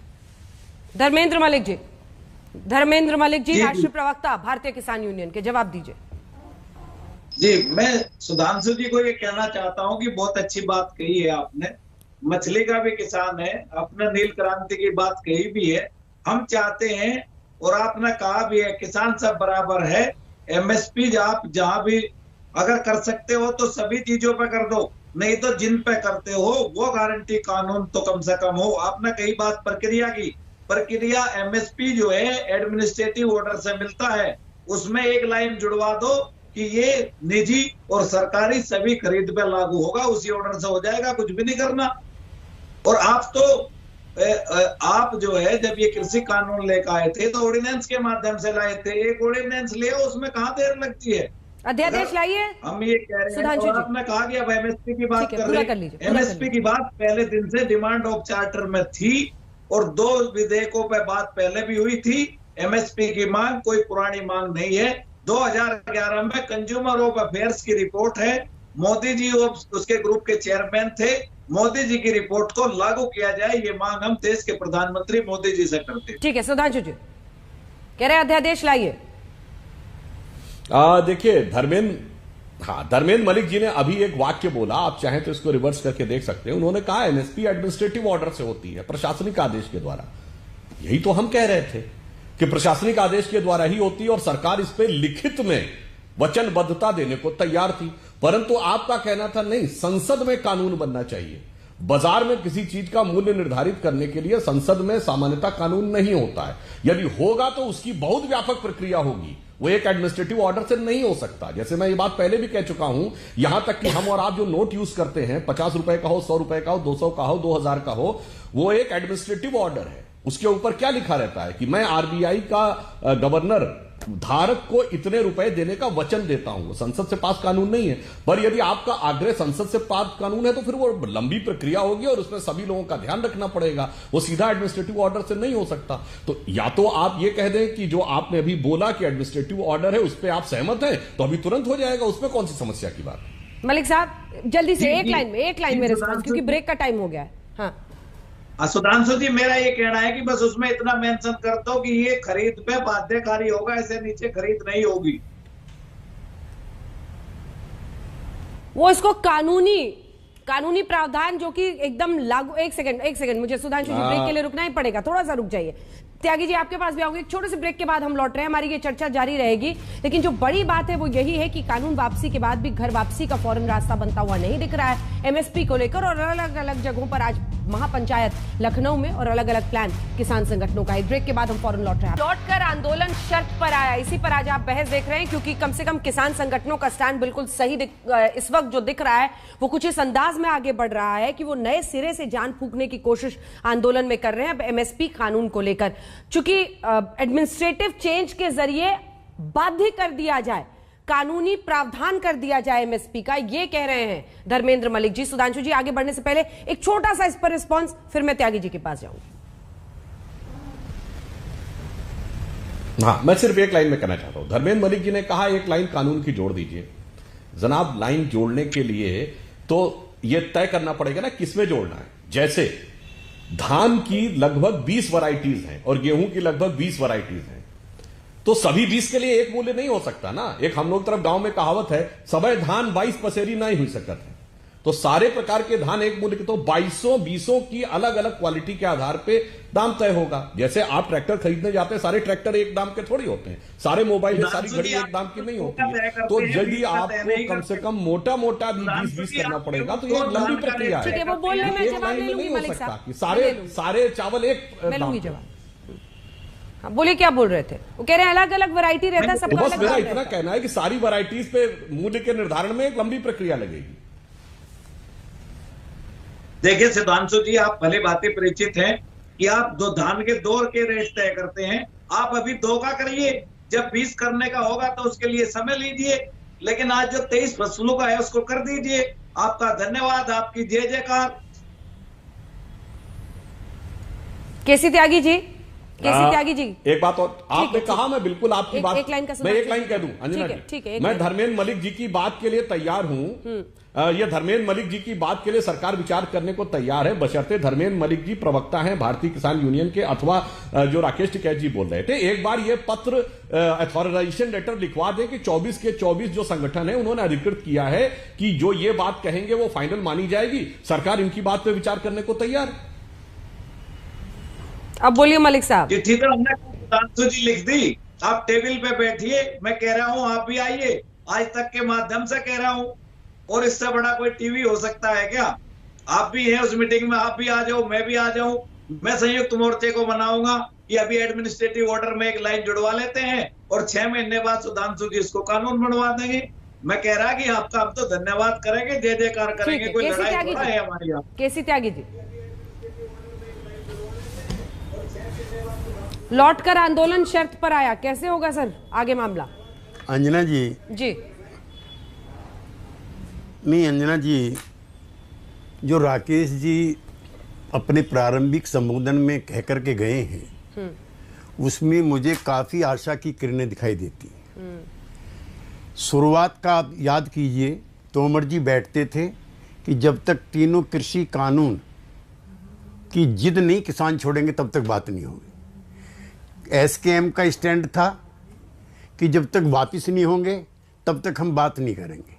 D: धर्मेंद्र मलिक जी राष्ट्रीय प्रवक्ता भारतीय किसान यूनियन के, जवाब दीजिए।
K: जी, मैं सुधांशु जी को ये कहना चाहता हूं कि बहुत अच्छी बात कही है आपने। मछली का भी किसान है, आपने नील क्रांति की बात कही भी है। हम चाहते हैं और आपने कहा भी है किसान सब बराबर है। एमएसपी आप जहां भी अगर कर सकते हो तो सभी चीजों पे कर दो, नहीं तो जिन पे करते हो वो गारंटी कानून तो कम से कम हो। आपने कई बात प्रक्रिया की, प्रक्रिया एमएसपी जो है एडमिनिस्ट्रेटिव ऑर्डर से मिलता है, उसमें एक लाइन जुड़वा दो कि ये निजी और सरकारी सभी खरीद पे लागू होगा, उसी ऑर्डर से हो जाएगा, कुछ भी नहीं करना। और आप तो आप जो है जब ये कृषि कानून लेकर आए थे तो ऑर्डिनेंस के माध्यम से लाए थे। एक ऑर्डिनेंस ले उसमें कहां देर लगती है?
D: अध्यादेश लाइए।
K: हम ये कह रहे हैं और आपने कहा कि अब एमएसपी की बात कर रहे हैं। एमएसपी की बात पहले दिन से डिमांड ऑफ चार्टर में थी और 2 विधेयकों पे बात पहले भी हुई थी। एमएसपी की मांग कोई पुरानी मांग नहीं है। 2011 में कंज्यूमर ऑफ अफेयर्स की रिपोर्ट है, मोदी जी उसके ग्रुप के चेयरमैन थे। मोदी जी की रिपोर्ट को लागू किया जाए, ये मांग हम देश के प्रधानमंत्री मोदी जी से करते हैं।
D: ठीक है, सुधांशु जी कह रहे अध्यादेश लाइए।
J: देखिए धर्मेंद्र मलिक जी ने अभी एक वाक्य बोला, आप चाहें तो इसको रिवर्स करके देख सकते हैं। उन्होंने कहा एमएसपी एडमिनिस्ट्रेटिव ऑर्डर से होती है, प्रशासनिक आदेश के द्वारा। यही तो हम कह रहे थे कि प्रशासनिक आदेश के द्वारा ही होती है और सरकार इस पे लिखित में वचनबद्धता देने को तैयार थी। परंतु आपका कहना था नहीं, संसद में कानून बनना चाहिए। बाजार में किसी चीज का मूल्य निर्धारित करने के लिए संसद में सामान्यतः कानून नहीं होता है। यदि होगा तो उसकी बहुत व्यापक प्रक्रिया होगी, वो एक एडमिनिस्ट्रेटिव ऑर्डर से नहीं हो सकता। जैसे मैं ये बात पहले भी कह चुका हूं, यहां तक कि हम और आप जो नोट यूज करते हैं, 50 रुपए का हो, 100 रुपए का हो, 200 का हो, 2000 का हो, वो एक एडमिनिस्ट्रेटिव ऑर्डर है। उसके ऊपर क्या लिखा रहता है कि मैं आरबीआई का गवर्नर धारक को इतने रुपए देने का वचन देता हूं। संसद से पास कानून नहीं है, पर यदि आपका आग्रह संसद से पास कानून है तो फिर वो लंबी प्रक्रिया होगी और उसमें सभी लोगों का ध्यान रखना पड़ेगा। वो सीधा एडमिनिस्ट्रेटिव ऑर्डर से नहीं हो सकता। तो या तो आप ये कह दें कि जो आपने अभी बोला कि एडमिनिस्ट्रेटिव ऑर्डर है उस पर आप सहमत हैं तो अभी तुरंत हो जाएगा, उसमें कौन सी समस्या की बात।
D: मलिक साहब जल्दी से एक लाइन में रिस्पॉन्स, क्योंकि ब्रेक का टाइम हो गया है। हाँ
K: सुधांशु जी, मेरा ये कहना है कि बस उसमें इतना मेंशन कर दो कि ये खरीद पे बाध्यकारी होगा, ऐसे नीचे खरीद नहीं होगी।
D: वो इसको कानूनी प्रावधान जो कि एकदम लागू। एक सेकंड मुझे सुधांशु जी ब्रेक के लिए रुकना ही पड़ेगा, थोड़ा सा रुक जाइए। त्यागी जी आपके पास भी आऊंगे, एक छोटे से ब्रेक के बाद हम लौट रहे हैं, हमारी ये चर्चा जारी रहेगी। लेकिन जो बड़ी बात है वो यही है कि कानून वापसी के बाद भी घर वापसी का फौरन रास्ता बनता हुआ नहीं दिख रहा है एमएसपी को लेकर। और अलग अलग जगहों पर आज महापंचायत लखनऊ में और अलग अलग प्लान किसान संगठनों का। एक ब्रेक के बाद हम फौरन लौट रहे हैं। लौटकर आंदोलन शर्त पर आया, इसी पर आज आप बहस देख रहे हैं, क्योंकि कम से कम किसान संगठनों का स्टैंड बिल्कुल सही इस वक्त जो दिख रहा है वो कुछ इस अंदाज में आगे बढ़ रहा है कि वो नए सिरे से जान फूंकने की कोशिश आंदोलन में कर रहे हैं एमएसपी कानून को लेकर। चूंकि एडमिनिस्ट्रेटिव चेंज के जरिए बाध्य कर दिया जाए, कानूनी प्रावधान कर दिया जाए एमएसपी का, ये कह रहे हैं धर्मेंद्र मलिक जी। सुधांशु जी आगे बढ़ने से पहले एक छोटा सा इस पर रिस्पांस, फिर मैं त्यागी जी के पास जाऊंगी।
J: हाँ, मैं सिर्फ एक लाइन में कहना चाहता हूं। धर्मेंद्र मलिक जी ने कहा एक लाइन कानून की जोड़ दीजिए। जनाब, लाइन जोड़ने के लिए तो यह तय करना पड़ेगा ना किसमें जोड़ना है। जैसे धान की लगभग 20 वैरायटीज हैं और गेहूं की लगभग 20 वैरायटीज हैं, तो सभी 20 के लिए एक मूल्य नहीं हो सकता ना। एक हम लोग तरफ गांव में कहावत है, सबे धान 22 पसेरी नहीं हुई सकत है। तो सारे प्रकार के धान एक मूल्य के, तो 2200 की अलग अलग क्वालिटी के आधार पे दाम तय होगा। जैसे आप ट्रैक्टर खरीदने जाते हैं, सारे ट्रैक्टर एक दाम के थोड़ी होते हैं, सारे मोबाइल या सारी घड़ी एक दाम की नहीं होती है। तो यदि आपको कम से कम मोटा मोटा भी 20-20 करना पड़ेगा तो ये एक लंबी प्रक्रिया है।
D: वो बोलने में जवाब ले लूंगी मलिक साहब,
J: सारे चावल एक
D: मैं लूंगी जवाब। बोलिए क्या बोल रहे थे? वो कह रहे हैं अलग अलग वैरायटी रहता है सबका।
J: बस मेरा इतना कहना है कि सारी वैरायटीज पे मूल्य के निर्धारण में एक लंबी प्रक्रिया लगेगी।
K: देखिए सुधांशु जी, आप भले बातें परिचित हैं कि आप धान के 2 के रेट तय करते हैं। आप अभी 2 का करिए, जब 20 करने का होगा तो उसके लिए समय लीजिए, लेकिन आज जो 23 फसलों का है उसको कर दीजिए। आपका धन्यवाद, आपकी जय जयकार।
D: केसी त्यागी जी, त्यागी जी,
J: एक बात और आपने कहा, मैं बिल्कुल आपकी बात, मैं एक लाइन कह दूं अंजना जी,
D: ठीक है,
J: मैं धर्मेंद्र मलिक जी की बात के लिए तैयार हूं। ये धर्मेंद्र मलिक जी की बात के लिए सरकार विचार करने को तैयार है, बशर्ते धर्मेंद्र मलिक जी प्रवक्ता हैं भारतीय किसान यूनियन के, अथवा जो राकेश टिकैत जी बोल रहे थे, एक बार ये पत्र अथॉराइजेशन लेटर लिखवा दें कि 24 के 24 जो संगठन है उन्होंने अधिकृत किया है कि जो ये बात कहेंगे वो फाइनल मानी जाएगी। सरकार इनकी बात पे विचार करने को तैयार है।
D: अब बोलिए मलिक साहब।
K: चिट्ठी तो हमने सुधांशु जी लिख दी, आप टेबल पे बैठिए, मैं कह रहा हूं आप भी आइए, आज तक के माध्यम से कह रहा हूं, और इससे बड़ा कोई टीवी हो सकता है क्या? आप भी हैं उस मीटिंग में, आप भी आ जाओ, मैं भी आ जाऊं। मैं संयुक्त मोर्चे को बनाऊंगा कि अभी एडमिनिस्ट्रेटिव ऑर्डर में एक लाइन जुड़वा लेते हैं और 6 महीने बाद सुधांशु जी इसको कानून बनवा देंगे। मैं कह रहा कि आपका अब तो धन्यवाद करेंगे, जय जयकार करेंगे, कोई लड़ाई थोड़ा है हमारी। आप
D: केसी त्यागी जी, लौटकर आंदोलन शर्त पर आया, कैसे होगा सर आगे मामला?
L: अंजना जी नहीं, अंजना जी, जो राकेश जी अपने प्रारंभिक संबोधन में कह करके गए हैं उसमें मुझे काफी आशा की किरणें दिखाई देती। शुरुआत का आप याद कीजिए, तोमर जी बैठते थे कि जब तक तीनों कृषि कानून की जिद नहीं किसान छोड़ेंगे तब तक बात नहीं होगी। एसकेएम का स्टैंड था कि जब तक वापिस नहीं होंगे तब तक हम बात नहीं करेंगे।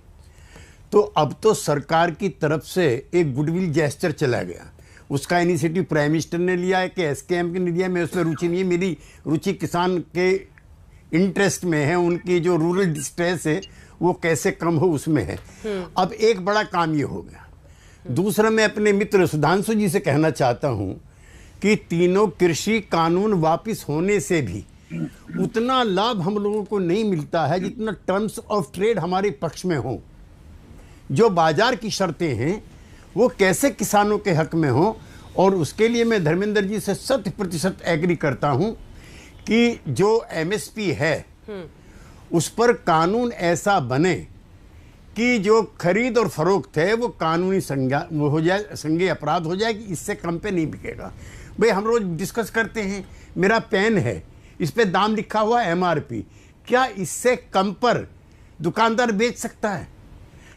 L: तो अब तो सरकार की तरफ से एक गुडविल जेस्चर चला गया, उसका इनिशिएटिव प्राइम मिनिस्टर ने लिया है कि एसकेएम ने लिया। मैं उसमें रुचि नहीं है, मेरी रुचि किसान के इंटरेस्ट में है, उनकी जो रूरल डिस्ट्रेस है वो कैसे कम हो उसमें है। अब एक बड़ा काम ये हो गया। दूसरा, मैं अपने मित्र सुधांशु जी से कहना चाहता हूं कि तीनों कृषि कानून वापिस होने से भी उतना लाभ हम लोगों को नहीं मिलता है जितना टर्म्स ऑफ ट्रेड हमारे पक्ष में हो। जो बाजार की शर्तें हैं वो कैसे किसानों के हक में हो, और उसके लिए मैं धर्मेंद्र जी से 100% एग्री करता हूं कि जो एमएसपी है उस पर कानून ऐसा बने कि जो खरीद और फरोख्त है वो कानूनी संज्ञा वो हो जाए, संज्ञेय अपराध हो जाए कि इससे कम पे नहीं बिकेगा। भाई हम रोज डिस्कस करते हैं, मेरा पेन है, इस पे दाम लिखा हुआ एमआरपी, क्या इससे कम पर दुकानदार बेच सकता है?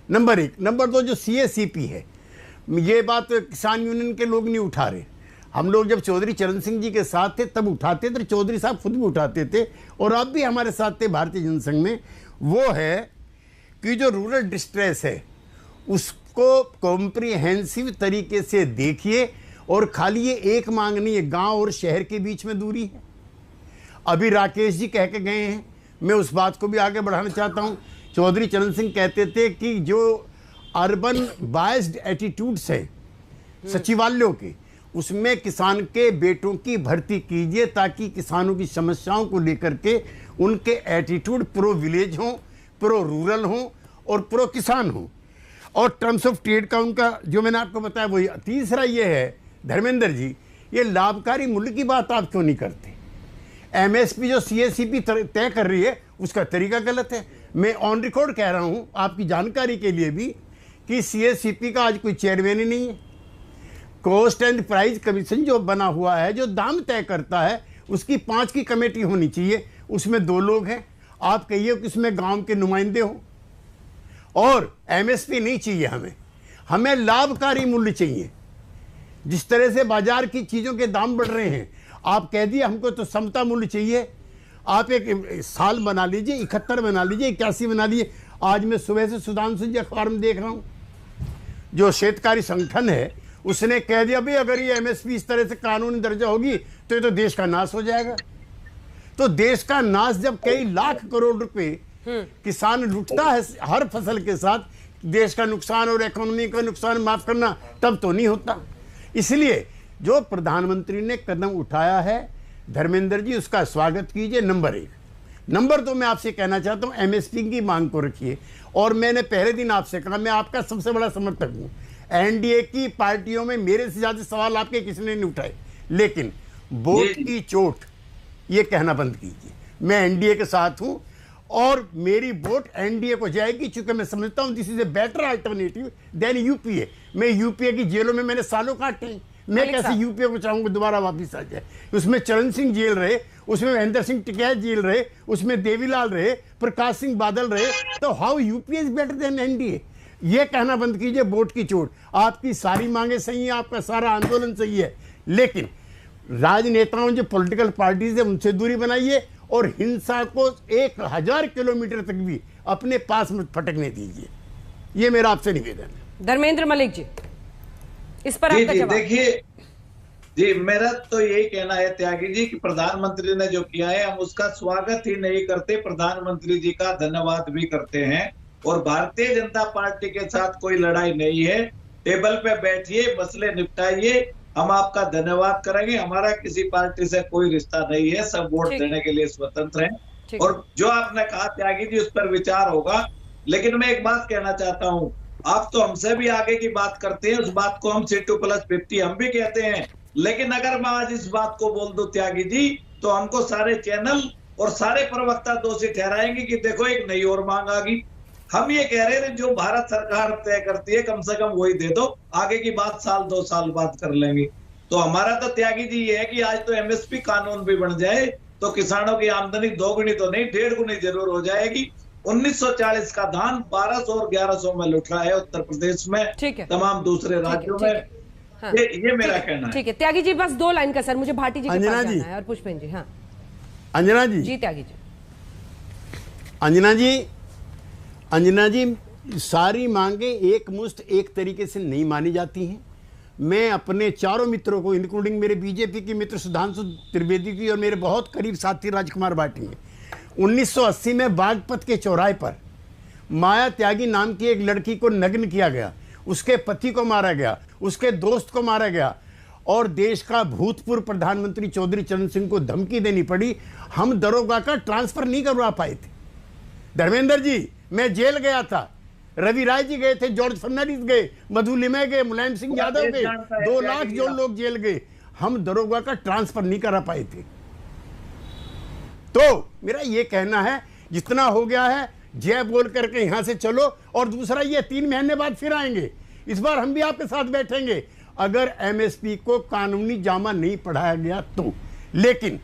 L: नंबर 1। नंबर 2, जो सीएसीपी है, ये बात किसान यूनियन के लोग नहीं उठा रहे। हम लोग जब चौधरी चरण सिंह जी के साथ थे तब उठाते थे, चौधरी साहब खुद भी उठाते थे, और अब भी हमारे साथ थे भारतीय जनसंघ में। वो है कि जो रूरल डिस्ट्रेस है उसको कॉम्प्रिहेंसिव तरीके से देखिए, और खाली ये एक मांग नहीं है, गांव और शहर के बीच में दूरी है। अभी राकेश जी कह के गए हैं, मैं उस बात को भी आगे बढ़ाना चाहता हूं। चौधरी चरण सिंह कहते थे कि जो अर्बन बायस्ड एटीट्यूड्स है सचिवालयों के, उसमें किसान के बेटों की भर्ती कीजिए ताकि किसानों की समस्याओं को लेकर के उनके एटीट्यूड प्रो विलेज हो, प्रो रूरल हो और प्रो किसान हो। और टर्म्स ऑफ ट्रेड का उनका जो मैंने आपको बताया वही। तीसरा ये है धर्मेंद्र जी, ये लाभकारी मूल्य की बात आप क्यों नहीं करते? एमएसपी जो सीएसीपी तय कर रही है उसका तरीका गलत है। मैं ऑन रिकॉर्ड कह रहा हूं आपकी जानकारी के लिए भी कि सीएसीपी का आज कोई चेयरमैन ही नहीं है। कॉस्ट एंड प्राइस कमीशन जो बना हुआ है, जो दाम तय करता है, उसकी 5 की कमेटी होनी चाहिए, उसमें 2 लोग हैं। आप कहिए कि उसमें गांव के नुमाइंदे हो। और एमएसपी नहीं चाहिए हमें लाभकारी मूल्य चाहिए। जिस तरह से बाजार की चीजों के दाम बढ़ रहे हैं, आप कह दिए हमको तो समता मूल्य चाहिए। आप एक साल बना लीजिए, 71 बना लीजिए, 81 बना लीजिए। आज मैं सुबह से सुधांशु जी अखबार में देख रहा हूं जो शेतकारी संगठन है उसने कह दिया भाई अगर ये एमएसपी इस तरह से कानूनी दर्जा होगी तो ये तो देश का नाश हो जाएगा। तो देश का नाश जब कई लाख करोड़ रुपए किसान लुटता है हर फसल के साथ, देश का नुकसान और इकोनॉमी का नुकसान माफ करना तब तो नहीं होता। इसलिए जो प्रधानमंत्री ने कदम उठाया है धर्मेंद्र जी उसका स्वागत कीजिए। नंबर 1। नंबर 2 मैं आपसे कहना चाहता हूं एमएसपी की मांग को रखिए। और मैंने पहले दिन आपसे कहा मैं आपका सबसे बड़ा समर्थक हूं। एनडीए की पार्टियों में मेरे से ज्यादा सवाल आपके किसी ने नहीं उठाए, लेकिन वोट की चोट ये कहना बंद कीजिए। मैं एनडीए के साथ हूं और मेरी वोट एनडीए को जाएगी, क्योंकि मैं समझता हूं this is a better alternative than UPA. मैं यूपीए की जेलों में मैंने सालों काटे हैं, मैं कैसे यूपीए को चाहूंगा दोबारा वापिस आ जाए। उसमें चरण सिंह जेल रहे, उसमें महेंद्र सिंह टिकैत जेल रहे, उसमें देवीलाल रहे, प्रकाश सिंह बादल रहे, तो how UPA is better than NDA. ये कहना बंद कीजिए वोट की चोट। आपकी सारी मांगे सही हैं, आपका सारा आंदोलन सही है, लेकिन राजनेताओं जो पॉलिटिकल पार्टीज है उनसे दूरी बनाइए और हिंसा को 1000 किलोमीटर तक भी अपने पास में फटकने दीजिए। ये मेरा आपसे निवेदन है।
D: धर्मेंद्र मलिक जी, इस पर आपका जवाब।
K: देखिए जी, मेरा तो यही कहना है त्यागी जी कि प्रधानमंत्री ने जो किया है हम उसका स्वागत ही नहीं करते, प्रधानमंत्री जी का धन्यवाद भी करते हैं। और भारतीय जनता पार्टी के साथ कोई लड़ाई नहीं है, टेबल पे बैठिए, मसले निपटाइए, हम आपका धन्यवाद करेंगे। हमारा किसी पार्टी से कोई रिश्ता नहीं है, सब वोट देने के लिए स्वतंत्र हैं। और जो आपने कहा त्यागी जी उस पर विचार होगा, लेकिन मैं एक बात कहना चाहता हूं, आप तो हमसे भी आगे की बात करते हैं, उस बात को हम C2+50 हम भी कहते हैं, लेकिन अगर मैं आज इस बात को बोल दूं त्यागी जी तो हमको सारे चैनल और सारे प्रवक्ता दोषी ठहराएंगे कि देखो एक नई और मांग आ गई। हम ये कह रहे हैं जो भारत सरकार तय करती है कम से कम वही दे दो, आगे की बात साल 2 साल बाद कर लेंगे। तो हमारा तो त्यागी जी ये है कि आज तो एमएसपी कानून भी बन जाए तो किसानों की आमदनी 2 गुनी तो नहीं 1.5 गुनी जरूर हो जाएगी। 1940 का धान 1200 और 1100 में लुट रहा है उत्तर प्रदेश में, तमाम दूसरे राज्यों में।
D: हाँ,
K: ये मेरा कहना है।
D: ठीक है त्यागी जी, बस 2 लाइन का सर, मुझे भाटी जी के पास जाना है और पुष्पेंद्र जी। हाँ
L: अंजना जी।
D: जी त्यागी जी।
L: अंजना जी सारी मांगे एक मुश्त एक तरीके से नहीं मानी जाती हैं। मैं अपने चारों मित्रों को इंक्लूडिंग मेरे बीजेपी के मित्र सुधांशु त्रिवेदी की और मेरे बहुत करीब साथी राजकुमार भाटी हैं, 1980 में बागपत के चौराहे पर माया त्यागी नाम की एक लड़की को नग्न किया गया, उसके पति को मारा गया, उसके दोस्त को मारा गया और देश का भूतपूर्व प्रधानमंत्री चौधरी चरण सिंह को धमकी देनी पड़ी। हम दरोगा का ट्रांसफर नहीं करवा पाए थे। धर्मेंद्र जी, मैं जेल गया था, रवि राय जी गए थे, जॉर्ज फर्नांडिस गए, मधु लिमय गए, मुलायम सिंह यादव गए, 2 लाख जो लोग जेल गए, हम दरोगा का ट्रांसफर नहीं करा पाए थे। तो मेरा ये कहना है जितना हो गया है जय बोल करके यहां से चलो। और दूसरा ये 3 महीने बाद फिर आएंगे, इस बार हम भी आपके साथ बैठेंगे अगर एमएसपी को कानूनी जामा नहीं पढ़ाया गया तो। लेकिन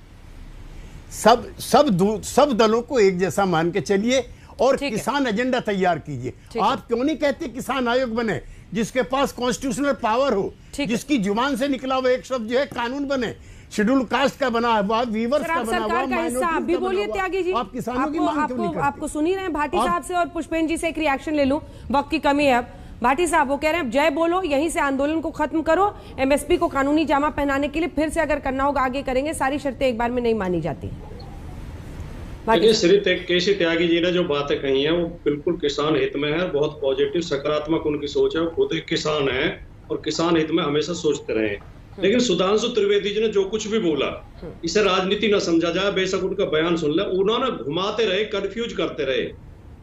L: सब दलों को एक जैसा मान के चलिए और किसान एजेंडा तैयार कीजिए। आप क्यों नहीं कहते किसान आयोग बने जिसके पास कॉन्स्टिट्यूशनल पावर हो, जिसकी जुबान से निकला हुआ एक शब्द जो है कानून बने, शेड्यूल कास्ट का बना हुआ, वीवर्स का बना हुआ,
D: आप भी बोलिए त्यागी जी।
L: आप किसानों की मांग क्यों नहीं करते?
D: आपको सुन ही रहे हैं भाटी साहब से और पुष्पेंद्र जी से एक रिएक्शन ले लूं, वक्त की कमी है। अब भाटी साहब वो कह रहे हैं जय बोलो, यहीं से आंदोलन को खत्म करो, एमएसपी को कानूनी जामा पहनाने के लिए फिर से अगर करना होगा आगे करेंगे, सारी शर्तें एक बार में नहीं मानी जाती।
M: श्री केसी त्यागी जी ने जो बातें कही हैं वो बिल्कुल किसान हित में है, बहुत पॉजिटिव सकारात्मक उनकी सोच है। वो खुद एक किसान है और किसान हित में हमेशा सोचते रहे। लेकिन सुधांशु त्रिवेदी जी ने जो कुछ भी बोला इसे राजनीति न समझा जाए, बेशक उनका बयान सुन ले, उन्होंने घुमाते रहे, कंफ्यूज करते रहे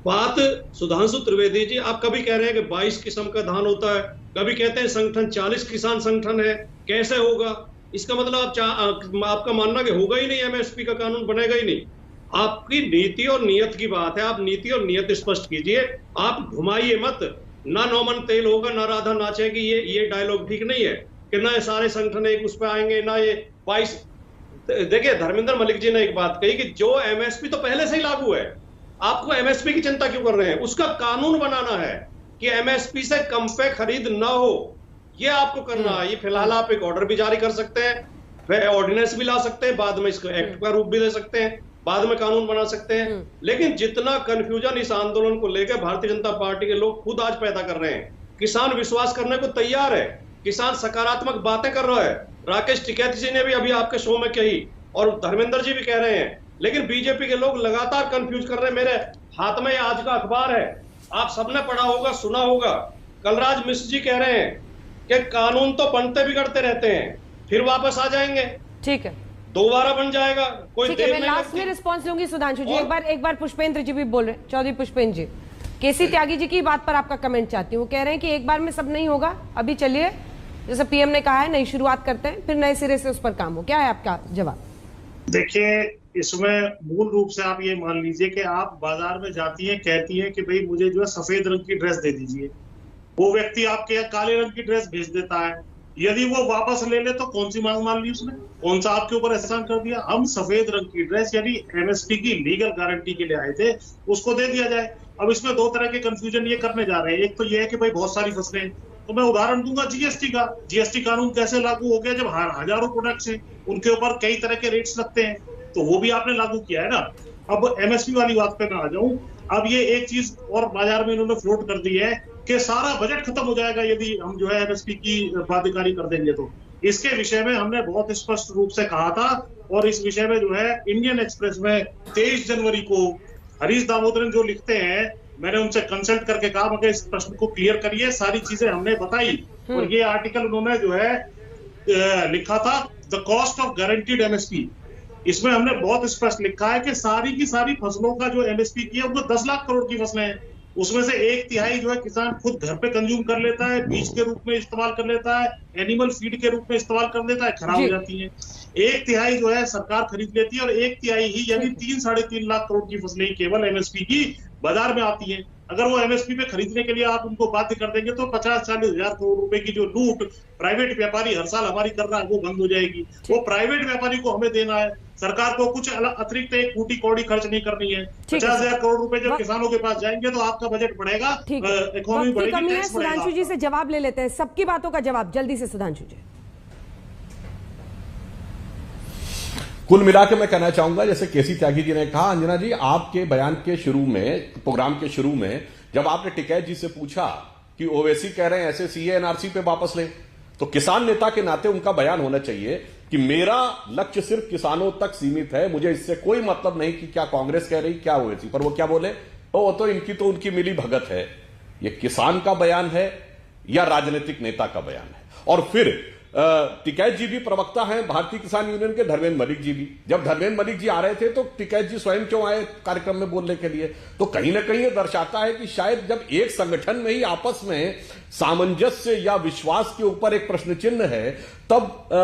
M: बात। सुधांशु त्रिवेदी जी आप कभी कह रहे हैं कि 22 किस्म का धान होता है, कभी कहते हैं संगठन 40 किसान संगठन है, कैसे होगा? इसका मतलब आपका मानना कि होगा ही नहीं, एमएसपी का कानून बनेगा ही नहीं। आपकी नीति और नियत की बात है, आप नीति और नियत स्पष्ट कीजिए, आप घुमाइए मत। ना नौमन तेल होगा ना राधा नाचेगी, ये डायलॉग ठीक नहीं है कि ना ये सारे संगठन एक उस पर आएंगे ना ये 22। देखिए धर्मेंद्र मलिक जी ने एक बात कही कि जो एमएसपी तो पहले से ही लागू है, आपको एमएसपी की चिंता क्यों कर रहे हैं? उसका कानून बनाना है कि एमएसपी से कम पे खरीद ना हो, ये आपको करना है। ये फिलहाल आप एक ऑर्डर भी जारी कर सकते हैं, ऑर्डिनेंस भी ला सकते हैं, बाद में इसको एक्ट का रूप भी दे सकते हैं, बाद में कानून बना सकते हैं। लेकिन जितना कंफ्यूजन इस आंदोलन को लेकर भारतीय जनता पार्टी के लोग खुद आज पैदा कर रहे हैं, किसान विश्वास करने को तैयार है, किसान सकारात्मक बातें कर रहा है। राकेश टिकैत जी ने भी अभी आपके शो में कही और धर्मेंद्र जी भी कह रहे हैं, लेकिन बीजेपी के लोग लगातार कंफ्यूज कर रहे हैं। मेरे हाथ में आज का अखबार है, आप सबने पढ़ा होगा, सुना होगा। कलराज मिश्र जी कह रहे हैं कि कानून तो बनते बिगड़ते रहते हैं, फिर वापस आ जाएंगे।
D: ठीक है,
M: दोबारा बन जाएगा, कोई
D: ठीक है। मैं लास्ट में रिस्पॉन्स लूंगी सुधांशु जी। एक बार पुष्पेंद्र जी भी बोल रहे हैं, चौधरी पुष्पेंद्र जी। केसी त्यागी जी की बात पर आपका कमेंट चाहती हूँ। वो कह रहे हैं कि एक बार में सब नहीं होगा, अभी चलिए जैसे पीएम ने कहा है नई शुरुआत करते हैं, फिर नए सिरे से उस पर काम हो। क्या है आपका जवाब?
N: देखिए, इसमें मूल रूप से आप ये मान लीजिए कि आप बाजार में जाती हैं, कहती हैं कि भाई मुझे जो है सफेद रंग की ड्रेस दे दीजिए, वो व्यक्ति आपके यहाँ काले रंग की ड्रेस भेज देता है। यदि वो वापस ले ले तो कौन सी मांग मान ली उसने, कौन सा आपके ऊपर एहसान कर दिया? हम सफेद रंग की ड्रेस यानी एमएसपी की लीगल गारंटी के लिए आए थे, उसको दे दिया जाए। अब इसमें दो तरह के कंफ्यूजन ये करने जा रहे हैं। एक तो ये है कि भाई बहुत सारी फसलें, तो मैं उदाहरण दूंगा जीएसटी का। जीएसटी कानून कैसे लागू हो गया? जब हजारों प्रोडक्ट्स हैं, उनके ऊपर कई तरह के रेट्स लगते हैं, तो वो भी आपने लागू किया है ना। अब एमएसपी वाली बात पे मैं आ जाऊं। अब ये एक चीज और बाजार में इन्होंने फ्लोट कर दी है कि सारा बजट खत्म हो जाएगा यदि हम जो है एमएसपी की बाध्यकारी कर देंगे। तो इसके विषय में हमने बहुत स्पष्ट रूप से कहा था, और इस विषय में जो है इंडियन एक्सप्रेस में 23 जनवरी को हरीश दामोदरन जो लिखते हैं, मैंने उनसे कंसल्ट करके कहा मगर इस प्रश्न को क्लियर करिए, सारी चीजें हमने बताई। और ये आर्टिकल उन्होंने जो है लिखा था the cost of guaranteed MSP. इसमें हमने बहुत स्पष्ट लिखा है कि सारी की सारी फसलों का जो एमएसपी की है वो 10 लाख करोड़ की फसलें हैं, उसमें से 1/3 जो है किसान खुद घर पे कंज्यूम कर लेता है, बीज के रूप में इस्तेमाल कर लेता है, एनिमल फीड के रूप में इस्तेमाल कर लेता है, खराब हो जाती है। 1/3 जो है सरकार खरीद लेती है, और 1/3 ही यानी 3-3.5 लाख करोड़ की फसलें केवल एमएसपी की बाजार में आती हैं। अगर वो एमएसपी पे खरीदने के लिए आप उनको बाध्य कर देंगे तो 50-40 हजार करोड़ रुपए की जो लूट प्राइवेट व्यापारी हर साल हमारी कर रहा है वो बंद हो जाएगी। वो प्राइवेट व्यापारी को हमें देना है, सरकार को कुछ अतिरिक्त एक फूटी कौड़ी खर्च नहीं करनी है। 50,000 करोड़ रुपए जब किसानों के पास जाएंगे तो आपका बजट बढ़ेगा, इकोनॉमी बढ़ेगी।
D: सुधांशु जी से जवाब ले लेते हैं, सबकी बातों का जवाब जल्दी से सुधांशु जी।
J: कुल मिला के मैं कहना चाहूंगा, जैसे केसी त्यागी जी ने कहा, अंजना जी आपके बयान के शुरू में, प्रोग्राम के शुरू में जब आपने टिकैत जी से पूछा कि ओवैसी कह रहे हैं ऐसे सीए एनआरसी पे वापस लें, तो किसान नेता के नाते उनका बयान होना चाहिए कि मेरा लक्ष्य सिर्फ किसानों तक सीमित है, मुझे इससे कोई मतलब नहीं कि क्या कांग्रेस कह रही क्या ओवैसी। पर वो क्या बोले, वो तो इनकी तो उनकी मिली भगत है। ये किसान का बयान है या राजनीतिक नेता का बयान है? और फिर टिकैत जी भी प्रवक्ता हैं भारतीय किसान यूनियन के, धर्मेंद्र मलिक जी भी। जब धर्मेंद्र मलिक जी आ रहे थे तो टिकैत जी स्वयं क्यों आए कार्यक्रम में बोलने के लिए? तो कहीं ना कहीं ये दर्शाता है कि शायद जब एक संगठन में ही आपस में सामंजस्य या विश्वास के ऊपर एक प्रश्न चिन्ह है, तब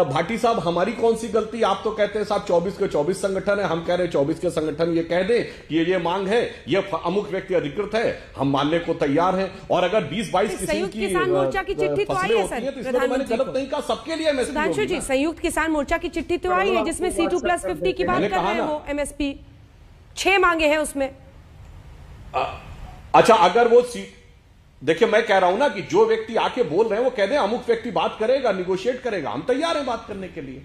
J: भाटी साहब हमारी कौन सी गलती? आप तो कहते हैं साहब 24 के 24 संगठन है, हम कह रहे हैं 24 के संगठन ये कह दें कि ये मांग है, ये अमुक व्यक्ति अधिकृत है, हम मानने को तैयार हैं। और अगर 20-22 किसी की
D: किसान मोर्चा की चिट्ठी तो आई है सर,
J: प्रधानमंत्री गलत नहीं कहा, सबके लिए
D: सुधांशु जी संयुक्त किसान मोर्चा की चिट्ठी तो आई है जिसमें C2+50 की बात कर रहे हैं, वो एमएसपी 6 मांगे हैं उसमें।
J: अच्छा, अगर वो देखिए मैं कह रहा हूं ना कि जो व्यक्ति आके बोल रहे हैं वो कह दें अमुक व्यक्ति बात करेगा, निगोशिएट करेगा, हम तैयार हैं बात करने के लिए।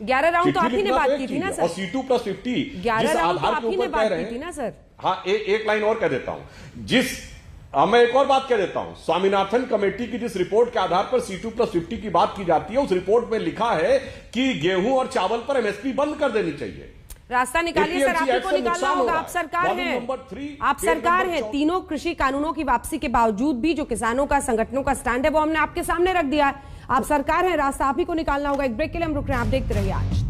D: 11 राउंड तो आप ही ने बात की थी ना सर,
J: और C2+50
D: 11 राउंड तो आप ही ने बात की थी ना सर।
J: हाँ, एक लाइन और कह देता हूं, मैं एक और बात कह देता हूं, स्वामीनाथन कमेटी की जिस रिपोर्ट के आधार पर C2+50 की बात की जाती है, उस रिपोर्ट में लिखा है कि गेहूं और चावल पर एमएसपी बंद कर देनी चाहिए।
D: रास्ता निकालिए सर, आप ही को निकालना होगा। आप सरकार हैं, आप सरकार हैं। तीनों कृषि कानूनों की वापसी के बावजूद भी जो किसानों का, संगठनों का स्टैंड है वो हमने आपके सामने रख दिया है। आप सरकार हैं, रास्ता आप ही को निकालना होगा। एक ब्रेक के लिए हम रुक रहे हैं, आप देखते रहिए आज।